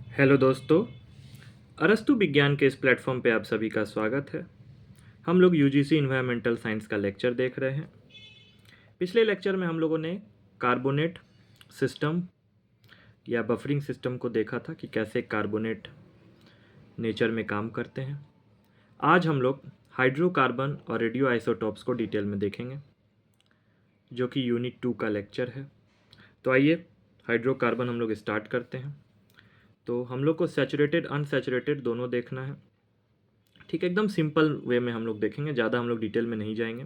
Hello दोस्तों। अरस्तु विज्ञान के इस प्लेटफॉर्म पे आप सभी का स्वागत है। हम लोग यूजीसी इन्वायरमेंटल साइंस का लेक्चर देख रहे हैं। पिछले लेक्चर में हम लोगों ने कार्बोनेट सिस्टम या बफरिंग सिस्टम को देखा था कि कैसे कार्बोनेट नेचर में काम करते हैं। आज हम लोग हाइड्रोकार्बन और रेडियो आइसोटॉप्स को डिटेल में देखेंगे, जो कि यूनिट 2 का लेक्चर है। तो आइए हाइड्रोकार्बन हम लोग स्टार्ट करते हैं। तो हम लोग को सैचुरेटेड अनसैचुरेटेड दोनों देखना है। ठीक है, एकदम सिंपल वे में हम लोग देखेंगे, ज़्यादा हम लोग डिटेल में नहीं जाएंगे।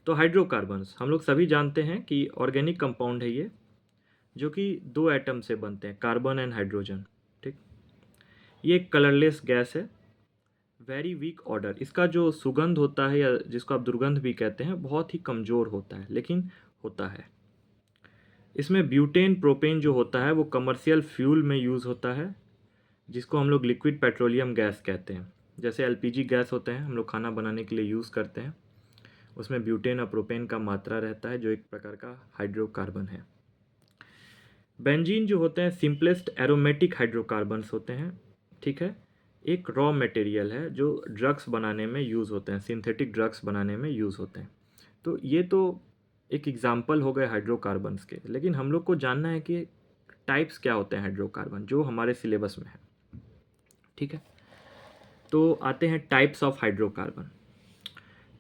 तो हाइड्रोकार्बन्स हम लोग सभी जानते हैं कि ऑर्गेनिक कंपाउंड है ये, जो कि दो एटम से बनते हैं, कार्बन एंड हाइड्रोजन। ठीक, ये एक कलरलेस गैस है, वेरी वीक ऑर्डर। इसका जो सुगंध होता है या जिसको आप दुर्गंध भी कहते हैं, बहुत ही कमज़ोर होता है, लेकिन होता है। इसमें ब्यूटेन प्रोपेन जो होता है वो कमर्शियल फ्यूल में यूज़ होता है, जिसको हम लोग लिक्विड पेट्रोलियम गैस कहते हैं। जैसे एलपीजी गैस होते हैं, हम लोग खाना बनाने के लिए यूज़ करते हैं, उसमें ब्यूटेन और प्रोपेन का मात्रा रहता है, जो एक प्रकार का हाइड्रोकार्बन है। बेंजीन जो होते हैं सिंपलेस्ट एरोमेटिक हाइड्रोकार्बन्स होते हैं। ठीक है, एक रॉ मटेरियल है जो ड्रग्स बनाने में यूज़ होते हैं, सिंथेटिक ड्रग्स बनाने में यूज़ होते हैं। तो ये तो एक एग्जाम्पल हो गए हाइड्रोकार्बन्स के, लेकिन हम लोग को जानना है कि टाइप्स क्या होते हैं हाइड्रोकार्बन, जो हमारे सिलेबस में है। ठीक है, तो आते हैं टाइप्स ऑफ हाइड्रोकार्बन।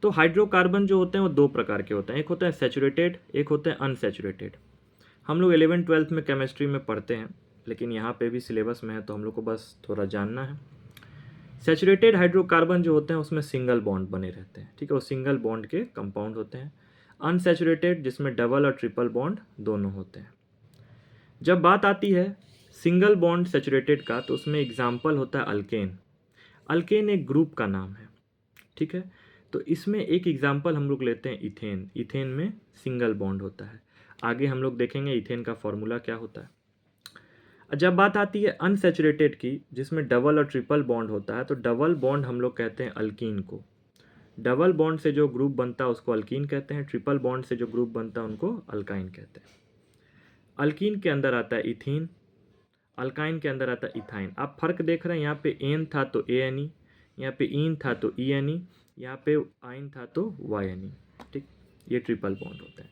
तो हाइड्रोकार्बन जो होते हैं वो दो प्रकार के होते हैं, एक होता है सैचुरेटेड, एक होता है अनसैचुरेटेड। हम लोग 11th-12th में केमिस्ट्री में पढ़ते हैं, लेकिन यहाँ पे भी सिलेबस में है, तो हम लोग को बस थोड़ा जानना है। सैचुरेटेड हाइड्रोकार्बन जो होते हैं उसमें सिंगल बॉन्ड बने रहते हैं। ठीक है, वो सिंगल बॉन्ड के कंपाउंड होते हैं। अनसैचुरेटेड जिसमें डबल और ट्रिपल बॉन्ड दोनों होते हैं। जब बात आती है सिंगल बॉन्ड सैचुरेटेड का, तो उसमें एग्जाम्पल होता है अल्केन। अल्केन एक ग्रुप का नाम है। ठीक है, तो इसमें एक एग्जाम्पल हम लोग लेते हैं इथेन। इथेन में सिंगल बॉन्ड होता है। आगे हम लोग देखेंगे इथेन का फॉर्मूला क्या होता है। जब बात आती है अनसैचुरेटेड की, जिसमें डबल और ट्रिपल बॉन्ड होता है, तो डबल बॉन्ड हम लोग कहते हैं अल्कीन को। डबल बॉन्ड से जो ग्रुप बनता है उसको अल्कीन कहते हैं, ट्रिपल बॉन्ड से जो ग्रुप बनता है उनको अल्काइन कहते हैं। अल्कीन के अंदर आता है इथीन, अल्काइन के अंदर आता है इथाइन। आप फर्क देख रहे हैं, यहाँ पे एन था तो ए एन ई, यहाँ पे इन था तो ई एन ई, यहाँ पे आइन था तो वाई एन ई। ठीक, ये ट्रिपल बॉन्ड होता है।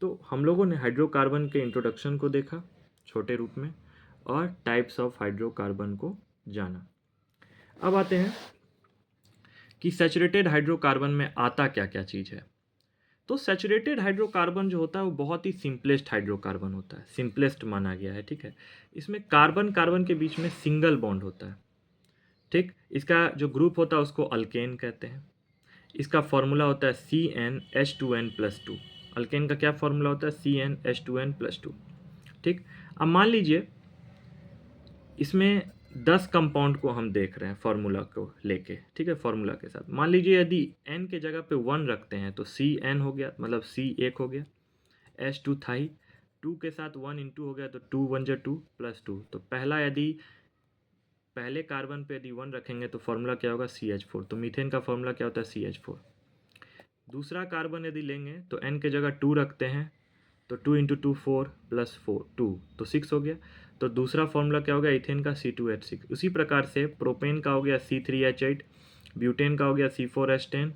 तो हम लोगों ने हाइड्रोकार्बन के इंट्रोडक्शन को देखा छोटे रूप में, और टाइप्स ऑफ हाइड्रोकार्बन को जाना। अब आते हैं कि सैचुरेटेड हाइड्रोकार्बन में आता क्या क्या चीज़ है। तो सैचुरेटेड हाइड्रोकार्बन जो होता है वो बहुत ही सिंपलेस्ट हाइड्रोकार्बन होता है, सिंपलेस्ट माना गया है। ठीक है, इसमें कार्बन कार्बन के बीच में सिंगल बॉन्ड होता है। ठीक, इसका जो ग्रुप होता है उसको अल्केन कहते हैं। इसका फॉर्मूला होता है CnH2n+2। अल्केन का क्या फॉर्मूला होता है? CnH2n+2। ठीक, अब मान लीजिए इसमें 10 कंपाउंड को हम देख रहे हैं फॉर्मूला को लेके। ठीक है, फॉर्मूला के साथ मान लीजिए यदि n के जगह पे 1 रखते हैं तो Cn हो गया, मतलब C एक हो गया। H2 था ही, 2 के साथ 1 इंटू हो गया तो 2 1 जा 2 +2। तो पहला यदि पहले कार्बन पे यदि 1 रखेंगे तो फॉर्मूला क्या होगा? CH4। तो मीथेन का फॉर्मूला क्या होता है? CH4। दूसरा कार्बन यदि लेंगे तो n के जगह 2 रखते हैं तो 2 इंटू 2 4 +4 2 तो 6 हो गया। तो दूसरा फॉर्मूला क्या हो गया? इथेन का C2H6। उसी प्रकार से प्रोपेन का हो गया C3H8, ब्यूटेन का हो गया C4H10,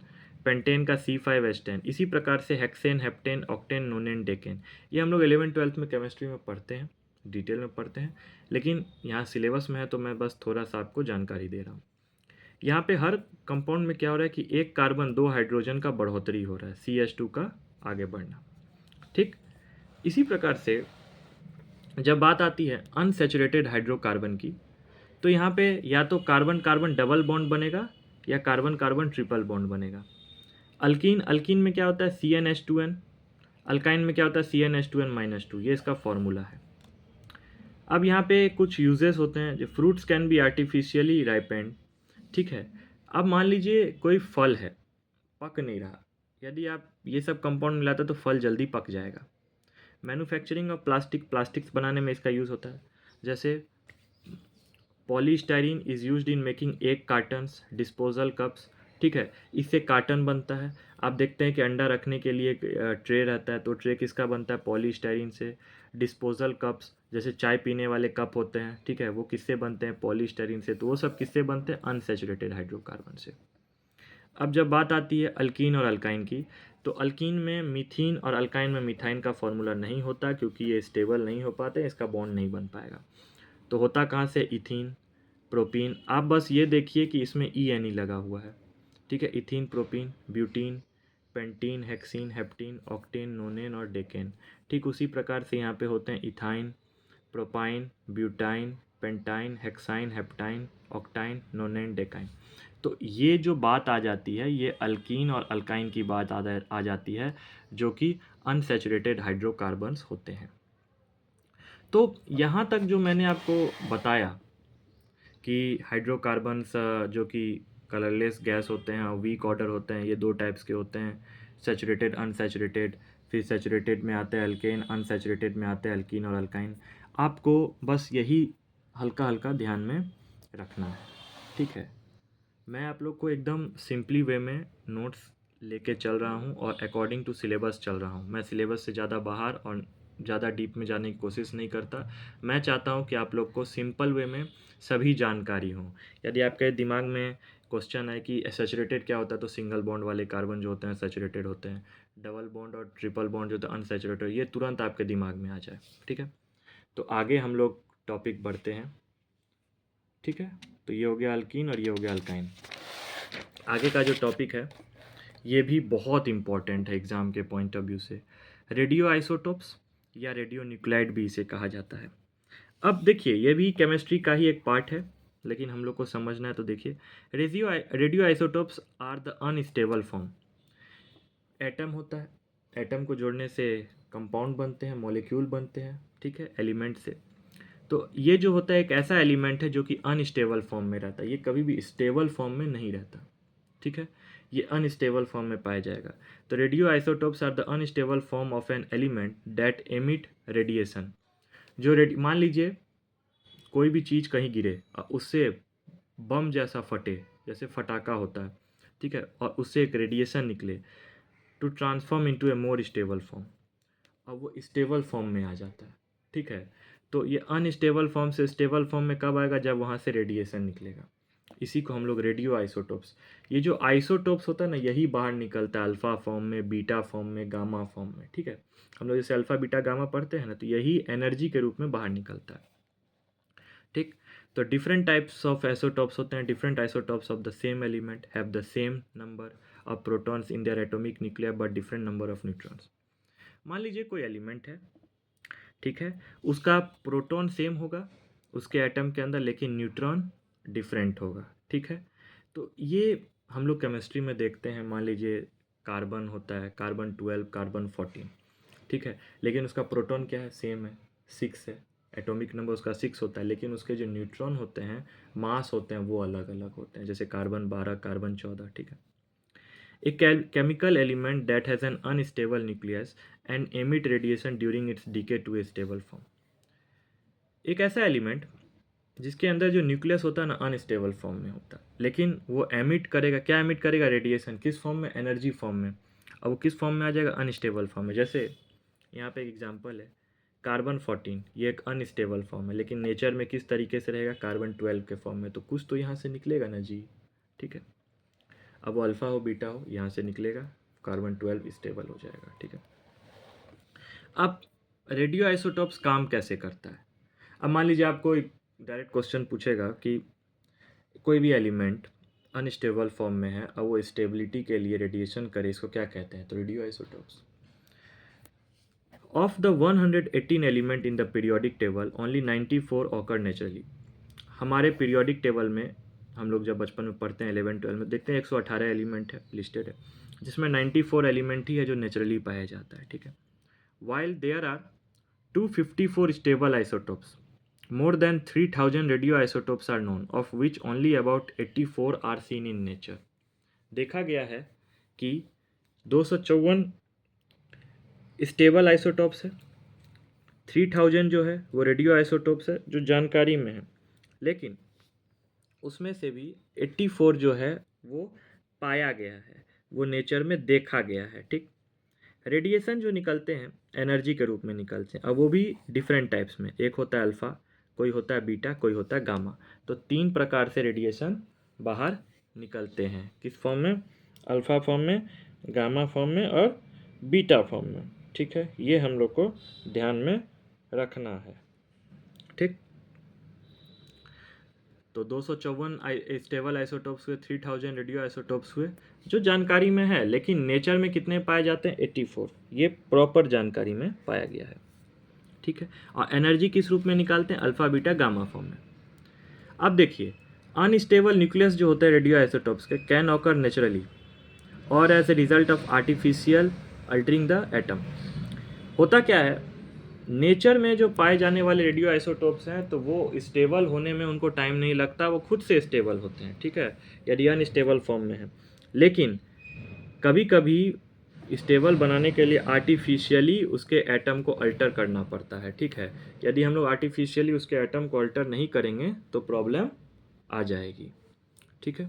पेंटेन का C5H10। इसी प्रकार से हेक्सेन, हेप्टेन, ऑक्टेन, नोनेन, डेकेन। ये हम लोग 11th-12th में केमिस्ट्री में पढ़ते हैं, डिटेल में पढ़ते हैं, लेकिन यहाँ सिलेबस में है तो मैं बस थोड़ा सा आपको जानकारी दे रहा हूँ। यहाँ पे हर कंपाउंड में क्या हो रहा है कि एक कार्बन 2 हाइड्रोजन का बढ़ोतरी हो रहा है, CH2 का आगे बढ़ना। ठीक, इसी प्रकार से जब बात आती है अनसैचुरेटेड हाइड्रोकार्बन की, तो यहाँ पे या तो कार्बन कार्बन डबल बॉन्ड बनेगा या कार्बन कार्बन ट्रिपल बॉन्ड बनेगा। अल्कीन, अल्कीन में क्या होता है? CnH2n। अल्काइन में क्या होता है? CnH2n-2। ये इसका फॉर्मूला है। अब यहाँ पे कुछ यूजेस होते हैं, जो fruits can be artificially ripened. ठीक है, अब मान लीजिए कोई फल है, पक नहीं रहा, यदि आप ये सब कंपाउंड मिलाते तो फल जल्दी पक जाएगा। मैन्युफैक्चरिंग ऑफ प्लास्टिक्स बनाने में इसका यूज़ होता है। जैसे polystyrene is used in making egg cottons, disposal cups, ठीक है। इससे कार्टन बनता है। आप देखते हैं कि अंडा रखने के लिए एक ट्रे रहता है, तो ट्रे किसका बनता है? पॉलीस्टाइरीन से। डिस्पोजल कप्स जैसे चाय पीने वाले कप होते हैं, ठीक है, वो किससे बनते हैं? पॉलीस्टाइरीन से। तो वो सब किससे बनते हैं? अनसैचुरेटेड हाइड्रोकार्बन से। अब जब बात आती है अल्कीन और अल्काइन की, तो अल्कीन में मीथीन और अल्काइन में मिथाइन का फॉर्मूला नहीं होता, क्योंकि ये स्टेबल नहीं हो पाते, इसका बॉन्ड नहीं बन पाएगा। तो होता कहाँ से? Ethene, propene. आप बस ये देखिए कि इसमें ई एन ई लगा हुआ है, ठीक है। Ethene, propene, butene, pentene, hexene, heptene, octene, nonene और डेकेन। ठीक उसी प्रकार से यहाँ पे होते हैं ethyne, propyne, butyne, pentyne, hexyne, heptyne, octyne, nonene, decyne. तो ये जो बात आ जाती है, ये अल्कीन और अल्काइन की बात आ जाती है, जो कि अनसैचुरेटेड हाइड्रोकार्बन्स होते हैं। तो यहाँ तक जो मैंने आपको बताया कि हाइड्रोकार्बन्स जो कि कलरलेस गैस होते हैं और वीक ऑर्डर होते हैं, ये दो टाइप्स के होते हैं, सैचुरेटेड, अनसैचुरेटेड। फिर सैचुरेटेड में आते हैं अल्केन, अनसैचुरेटेड में आते हैं अल्कीन और अल्काइन। आपको बस यही हल्का हल्का ध्यान में रखना है, ठीक है। मैं आप लोग को एकदम सिंपली वे में नोट्स लेके चल रहा हूँ और अकॉर्डिंग टू सिलेबस चल रहा हूँ। मैं सिलेबस से ज़्यादा बाहर और ज़्यादा डीप में जाने की कोशिश नहीं करता। मैं चाहता हूँ कि आप लोग को सिंपल वे में सभी जानकारी हो। यदि आपके दिमाग में क्वेश्चन है कि सैचुरेटेड क्या होता है, तो सिंगल बॉन्ड वाले कार्बन जो होते हैं सैचुरेटेड होते हैं, डबल बॉन्ड और ट्रिपल बॉन्ड जो होता है अनसैचुरेटेड, ये तुरंत आपके दिमाग में आ जाए, ठीक है। तो आगे हम लोग टॉपिक बढ़ते हैं, ठीक है। तो ये हो गया अल्कीन और ये हो गया अल्काइन। आगे का जो टॉपिक है ये भी बहुत इंपॉर्टेंट है एग्ज़ाम के पॉइंट ऑफ व्यू से। रेडियो आइसोटोप्स या रेडियो न्यूक्लाइड भी इसे कहा जाता है। अब देखिए, ये भी केमिस्ट्री का ही एक पार्ट है, लेकिन हम लोग को समझना है। तो देखिए, radio isotopes are the unstable form. Atom होता है, एटम को जोड़ने से कंपाउंड बनते हैं, मॉलिक्यूल बनते हैं, ठीक है, एलिमेंट से। तो ये जो होता है एक ऐसा एलिमेंट है जो कि अनस्टेबल फॉर्म में रहता है, ये कभी भी स्टेबल फॉर्म में नहीं रहता, ठीक है। ये अनस्टेबल फॉर्म में पाया जाएगा। तो radio isotopes are the unstable form of an element that emit radiation. जो मान लीजिए कोई भी चीज़ कहीं गिरे और उससे बम जैसा फटे, जैसे फटाका होता है, ठीक है, और उससे एक रेडिएशन निकले to transform into a more stable form. अब वो स्टेबल फॉर्म में आ जाता है, ठीक है। तो ये अनस्टेबल फॉर्म से स्टेबल फॉर्म में कब आएगा? जब वहाँ से रेडिएशन निकलेगा। इसी को हम लोग रेडियो आइसोटोप्स, ये जो आइसोटोप्स होता है ना, यही बाहर निकलता है अल्फ़ा फॉर्म में, बीटा फॉर्म में, गामा फॉर्म में, ठीक है। हम लोग जैसे अल्फ़ा बीटा गामा पढ़ते हैं ना, तो यही एनर्जी के रूप में बाहर निकलता है, ठीक। तो डिफरेंट टाइप्स ऑफ आइसोटोप्स होते हैं। Different isotopes of the same element have the same number of protons in their atomic nuclear but different number of neutrons. मान लीजिए कोई एलिमेंट है, ठीक है, उसका प्रोटॉन सेम होगा उसके एटम के अंदर, लेकिन न्यूट्रॉन डिफरेंट होगा, ठीक है। तो ये हम लोग केमिस्ट्री में देखते हैं। मान लीजिए कार्बन होता है, कार्बन 12, कार्बन 14, ठीक है, लेकिन उसका प्रोटॉन क्या है? सेम है, 6 है। एटॉमिक नंबर उसका 6 होता है, लेकिन उसके जो न्यूट्रॉन होते हैं, मास होते हैं, वो अलग अलग होते हैं, जैसे कार्बन 12, कार्बन 14, ठीक है। A chemical element that has an unstable nucleus and emit radiation during its decay to a stable form। एक ऐसा एलिमेंट जिसके अंदर जो न्यूक्लियस होता है ना, अनस्टेबल फॉर्म में होता है, लेकिन वो एमिट करेगा, क्या एमिट करेगा? रेडिएशन। किस फॉर्म में? एनर्जी फॉर्म में। अब वो किस फॉर्म में आ जाएगा? अनस्टेबल फॉर्म में। जैसे यहाँ पे एक एग्जांपल है, कार्बन 14, ये एक अनस्टेबल फॉर्म है, लेकिन नेचर में किस तरीके से रहेगा? कार्बन 12 के फॉर्म में। तो कुछ तो यहाँ से निकलेगा ना जी, ठीक है। अब वो अल्फ़ा हो बीटा हो, यहाँ से निकलेगा, कार्बन 12 स्टेबल हो जाएगा, ठीक है। अब रेडियो आइसोटोप्स काम कैसे करता है? अब मान लीजिए आपको डायरेक्ट क्वेश्चन पूछेगा कि कोई भी एलिमेंट अनस्टेबल फॉर्म में है और वो स्टेबिलिटी के लिए रेडिएशन करे, इसको क्या कहते हैं? तो radio isotopes. Of the 118 element in the periodic table only 94 occur naturally. हमारे पीरियोडिक टेबल में हम लोग जब बचपन में पढ़ते हैं 11 12 में, देखते हैं 118 एलिमेंट है लिस्टेड है, जिसमें 94 एलिमेंट ही है जो नेचुरली पाया जाता है, ठीक है। While there are 254 stable isotopes, more than 3000 radioisotopes are known, of which only about 84 are seen in nature। देखा गया है कि 254 स्टेबल आइसोटोप्स है, 3000 जो है वो रेडियो आइसोटोप्स है जो जानकारी में है, लेकिन उसमें से भी 84 जो है वो पाया गया है, वो नेचर में देखा गया है। ठीक, रेडिएशन जो निकलते हैं एनर्जी के रूप में निकलते हैं। अब वो भी डिफरेंट टाइप्स में, एक होता है अल्फ़ा, कोई होता है बीटा, कोई होता है गामा। तो 3 प्रकार से रेडिएशन बाहर निकलते हैं। किस फॉर्म में? अल्फ़ा फॉर्म में, गामा फॉर्म में और बीटा फॉर्म में। ठीक है, ये हम लोग को ध्यान में रखना है। ठीक, तो 254 स्टेबल आइसोटोप्स हुए, 3000 रेडियो आइसोटोप्स हुए जो जानकारी में है, लेकिन नेचर में कितने पाए जाते हैं? 84। ये प्रॉपर जानकारी में पाया गया है। ठीक है, और एनर्जी किस रूप में निकालते हैं? अल्फा बीटा गामा फॉर्म में। अब देखिए, अनस्टेबल न्यूक्लियस जो होता है रेडियो आइसोटोप्स के कैन ऑकर नेचुरली और as a result of artificial altering the atom. होता क्या है, नेचर में जो पाए जाने वाले रेडियो आइसोटोप्स हैं तो वो स्टेबल होने में उनको टाइम नहीं लगता, वो खुद से स्टेबल होते हैं। ठीक है, यदि अनस्टेबल फॉर्म में है, लेकिन कभी कभी स्टेबल बनाने के लिए आर्टिफिशियली उसके एटम को अल्टर करना पड़ता है। ठीक है, यदि हम लोग आर्टिफिशियली उसके एटम को अल्टर नहीं करेंगे तो प्रॉब्लम आ जाएगी। ठीक है,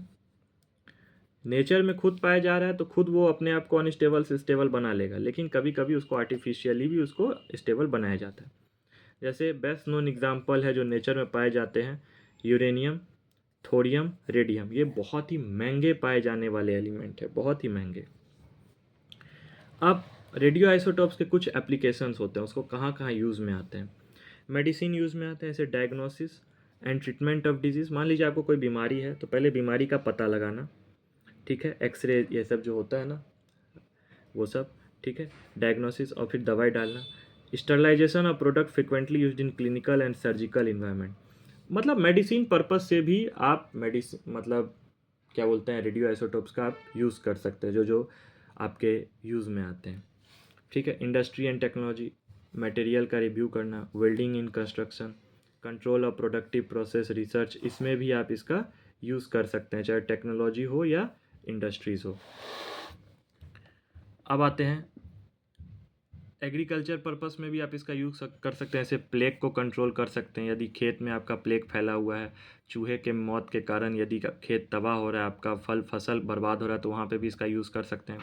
नेचर में खुद पाया जा रहा है तो खुद वो अपने आप को अनस्टेबल से स्टेबल बना लेगा, लेकिन कभी कभी उसको आर्टिफिशियली भी उसको स्टेबल बनाया जाता है। जैसे बेस्ट नोन एग्जाम्पल है जो नेचर में पाए जाते हैं, यूरेनियम, थोरियम, रेडियम। ये बहुत ही महंगे पाए जाने वाले एलिमेंट है, बहुत ही महंगे। अब रेडियो आइसोटोप्स के कुछ एप्लीकेशंस होते हैं, उसको कहाँ कहाँ यूज़ में आते हैं? मेडिसिन यूज़ में आते हैं, जैसे diagnosis and treatment of disease. मान लीजिए आपको कोई बीमारी है तो पहले बीमारी का पता लगाना। ठीक है, एक्सरे ये सब जो होता है ना, वो सब। ठीक है, डायग्नोसिस और फिर दवाई डालना। Sterilisation of product frequently used in clinical and surgical environment. मतलब मेडिसिन पर्पज से भी आप मेडिसिन मतलब क्या बोलते हैं, रेडियो आइसोटोप्स का आप यूज़ कर सकते हैं, जो जो आपके यूज़ में आते हैं। ठीक है, इंडस्ट्री एंड टेक्नोलॉजी, मटेरियल का रिव्यू करना, welding in construction, control of productive process, research, इसमें भी आप इसका यूज़ कर सकते हैं, चाहे टेक्नोलॉजी हो या इंडस्ट्रीज़ हो। अब आते हैं एग्रीकल्चर पर्पस में भी आप इसका यूज़ कर सकते हैं, जैसे प्लेग को कंट्रोल कर सकते हैं। यदि खेत में आपका प्लेग फैला हुआ है, चूहे के मौत के कारण यदि खेत तबाह हो रहा है, आपका फसल बर्बाद हो रहा है, तो वहाँ पे भी इसका यूज़ कर सकते हैं।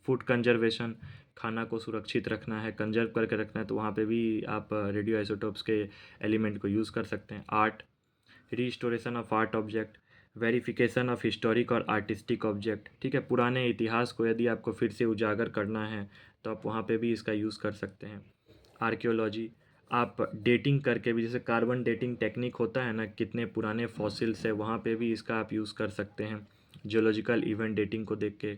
फूड कंजर्वेशन, खाना को सुरक्षित रखना है, कंजर्व करके रखना है, तो वहाँ पे भी आप रेडियो आइसोटोप्स के एलिमेंट को यूज़ कर सकते हैं। Art, restoration of art object, verification of historic और आर्टिस्टिक ऑब्जेक्ट। ठीक है, पुराने इतिहास को यदि आपको फिर से उजागर करना है तो आप वहाँ पे भी इसका यूज़ कर सकते हैं। आर्कियोलॉजी, आप डेटिंग करके भी, जैसे कार्बन डेटिंग टेक्निक होता है ना, कितने पुराने फॉसिल्स है, वहाँ पे भी इसका आप यूज़ कर सकते हैं। जियोलॉजिकल इवेंट डेटिंग को देख के।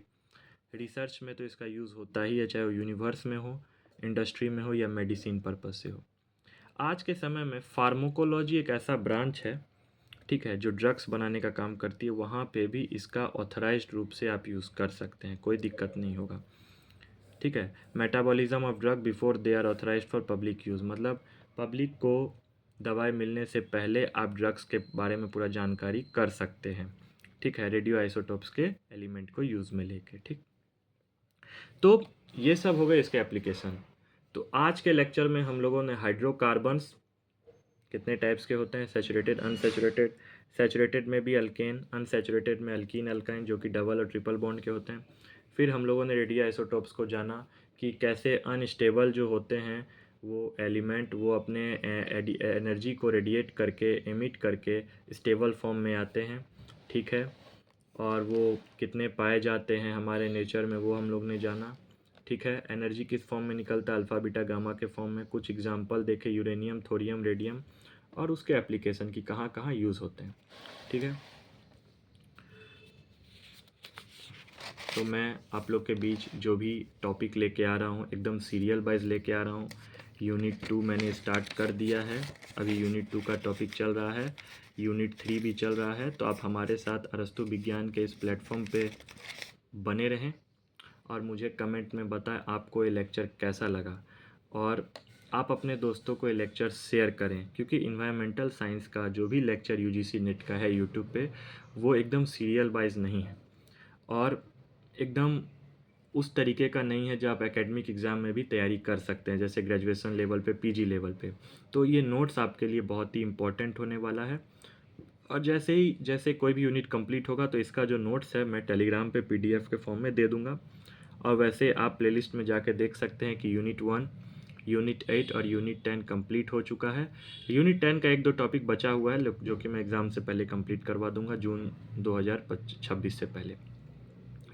रिसर्च में तो इसका यूज़ होता ही है, चाहे वो यूनिवर्स में हो, इंडस्ट्री में हो या मेडिसिन पर्पज से हो। आज के समय में फार्माकोलॉजी एक ऐसा ब्रांच है, ठीक है, जो ड्रग्स बनाने का काम करती है, वहाँ पे भी इसका ऑथराइज्ड रूप से आप यूज़ कर सकते हैं, कोई दिक्कत नहीं होगा। ठीक है, metabolism of drug before they are authorised for public use, मतलब पब्लिक को दवाई मिलने से पहले आप ड्रग्स के बारे में पूरा जानकारी कर सकते हैं। ठीक है, रेडियो आइसोटोप्स के एलिमेंट को यूज़ में लेके। ठीक, तो ये सब हो गए इसके एप्लीकेशन। तो आज के लेक्चर में हम लोगों ने हाइड्रोकार्बन्स कितने टाइप्स के होते हैं, सैचुरेटेड, अनसैचुरेटेड, सैचुरेटेड में भी अल्केन, अनसैचुरेटेड में अल्कीन अल्काइन जो कि डबल और ट्रिपल बॉन्ड के होते हैं। फिर हम लोगों ने रेडियो आइसोटोप्स को जाना कि कैसे अनस्टेबल जो होते हैं वो एलिमेंट वो अपने एनर्जी को रेडिएट करके एमिट करके स्टेबल फॉर्म में आते हैं। ठीक है, और वो कितने पाए जाते हैं हमारे नेचर में वो हम लोग ने जाना। ठीक है, एनर्जी किस फॉर्म में निकलता है, अल्फ़ा बीटा गामा के फॉर्म में। कुछ एग्जांपल देखे, यूरेनियम, थोरियम, रेडियम, और उसके एप्लीकेशन की कहाँ कहाँ यूज़ होते हैं। ठीक है, तो मैं आप लोग के बीच जो भी टॉपिक लेके आ रहा हूँ एकदम सीरियल वाइज लेके आ रहा हूँ। यूनिट 2 मैंने स्टार्ट कर दिया है, अभी यूनिट 2 का टॉपिक चल रहा है, यूनिट 3 भी चल रहा है। तो आप हमारे साथ अरस्तु विज्ञान के इस प्लेटफॉर्म पे बने रहें और मुझे कमेंट में बताएं आपको ये लेक्चर कैसा लगा, और आप अपने दोस्तों को ये लेक्चर शेयर करें, क्योंकि इन्वायरमेंटल साइंस का जो भी लेक्चर यूजीसी नेट का है यूट्यूब पे, वो एकदम सीरियल वाइज नहीं है और एकदम उस तरीके का नहीं है जो आप एकेडमिक एग्ज़ाम में भी तैयारी कर सकते हैं, जैसे ग्रेजुएशन लेवल पे, पीजी लेवल पे। तो ये नोट्स आपके लिए बहुत ही इम्पोर्टेंट होने वाला है। और जैसे कोई भी यूनिट कंप्लीट होगा तो इसका जो नोट्स है मैं टेलीग्राम पे पीडीएफ के फॉर्म में दे दूंगा। और वैसे आप प्लेलिस्ट में जाके देख सकते हैं कि यूनिट 1, यूनिट 8 और यूनिट 10 कंप्लीट हो चुका है। यूनिट 10 का एक दो टॉपिक बचा हुआ है जो कि मैं एग्ज़ाम से पहले कंप्लीट करवा दूंगा, जून 2026 से पहले।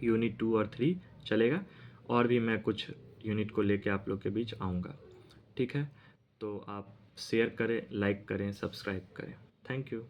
यूनिट 2 और 3 चलेगा, और भी मैं कुछ यूनिट को लेके आप लोग के बीच आऊँगा। ठीक है, तो आप शेयर करें, लाइक करें, सब्सक्राइब करें। Thank you.